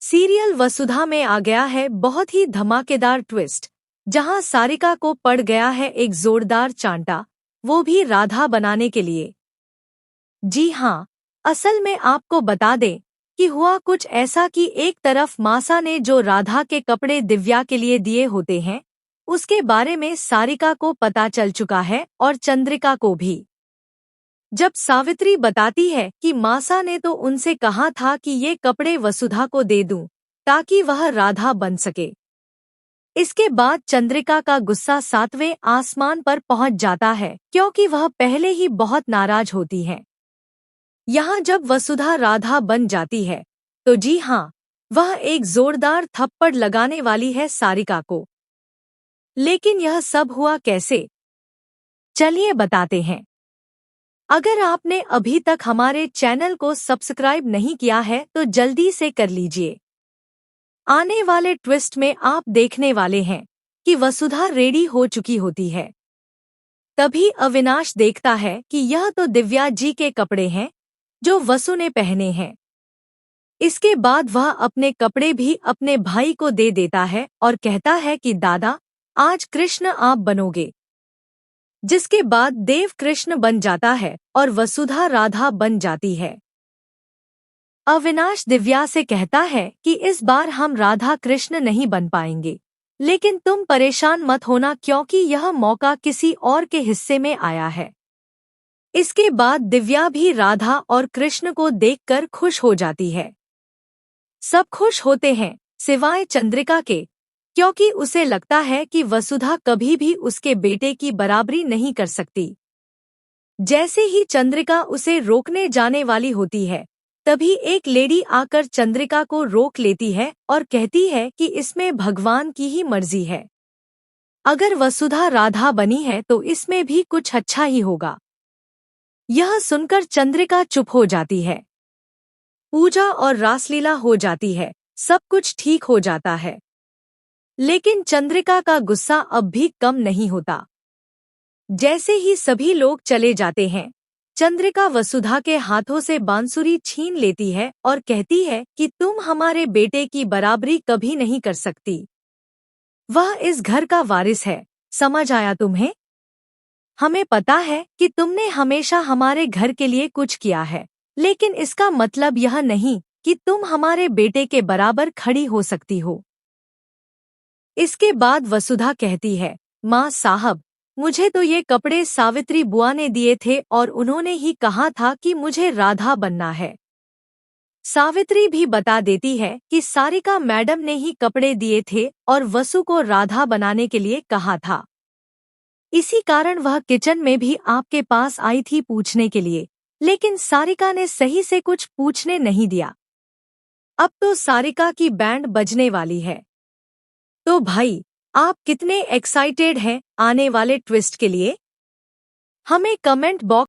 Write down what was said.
Serial वसुधा में आ गया है बहुत ही धमाकेदार ट्विस्ट, जहां सारिका को पड़ गया है एक जोरदार चांटा, वो भी राधा बनाने के लिए। जी हाँ, असल में आपको बता दें कि हुआ कुछ ऐसा कि एक तरफ मासा ने जो राधा के कपड़े दिव्या के लिए दिए होते हैं, उसके बारे में सारिका को पता चल चुका है और चंद्रिका को भी। जब सावित्री बताती है कि मासा ने तो उनसे कहा था कि ये कपड़े वसुधा को दे दूं ताकि वह राधा बन सके। इसके बाद चंद्रिका का गुस्सा 7वें आसमान पर पहुंच जाता है क्योंकि वह पहले ही बहुत नाराज होती है। यहाँ जब वसुधा राधा बन जाती है तो जी हाँ, वह एक जोरदार थप्पड़ लगाने वाली है सारिका को। लेकिन यह सब हुआ कैसे, चलिए बताते हैं। अगर आपने अभी तक हमारे चैनल को सब्सक्राइब नहीं किया है तो जल्दी से कर लीजिए। आने वाले ट्विस्ट में आप देखने वाले हैं कि वसुधा रेडी हो चुकी होती है। तभी अविनाश देखता है कि यह तो दिव्या जी के कपड़े हैं जो वसु ने पहने हैं। इसके बाद वह अपने कपड़े भी अपने भाई को दे देता है और कहता है कि दादा, आज कृष्ण आप बनोगे। जिसके बाद देव कृष्ण बन जाता है और वसुधा राधा बन जाती है। अविनाश दिव्या से कहता है कि इस बार हम राधा कृष्ण नहीं बन पाएंगे, लेकिन तुम परेशान मत होना क्योंकि यह मौका किसी और के हिस्से में आया है। इसके बाद दिव्या भी राधा और कृष्ण को देखकर खुश हो जाती है। सब खुश होते हैं सिवाय चंद्रिका के, क्योंकि उसे लगता है कि वसुधा कभी भी उसके बेटे की बराबरी नहीं कर सकती। जैसे ही चंद्रिका उसे रोकने जाने वाली होती है, तभी एक लेडी आकर चंद्रिका को रोक लेती है और कहती है कि इसमें भगवान की ही मर्जी है। अगर वसुधा राधा बनी है तो इसमें भी कुछ अच्छा ही होगा। यह सुनकर चंद्रिका चुप हो जाती है। पूजा और रासलीला हो जाती है, सब कुछ ठीक हो जाता है। लेकिन चंद्रिका का गुस्सा अब भी कम नहीं होता। जैसे ही सभी लोग चले जाते हैं, चंद्रिका वसुधा के हाथों से बांसुरी छीन लेती है और कहती है कि तुम हमारे बेटे की बराबरी कभी नहीं कर सकती। वह इस घर का वारिस है, समझ आया तुम्हें? हमें पता है कि तुमने हमेशा हमारे घर के लिए कुछ किया है, लेकिन इसका मतलब यह नहीं कि तुम हमारे बेटे के बराबर खड़ी हो सकती हो। इसके बाद वसुधा कहती है, माँ साहब, मुझे तो ये कपड़े सावित्री बुआ ने दिए थे और उन्होंने ही कहा था कि मुझे राधा बनना है। सावित्री भी बता देती है कि सारिका मैडम ने ही कपड़े दिए थे और वसु को राधा बनाने के लिए कहा था। इसी कारण वह किचन में भी आपके पास आई थी पूछने के लिए, लेकिन सारिका ने सही से कुछ पूछने नहीं दिया। अब तो सारिका की बैंड बजने वाली है। तो भाई, आप कितने एक्साइटेड हैं आने वाले ट्विस्ट के लिए? हमें कमेंट बॉक्स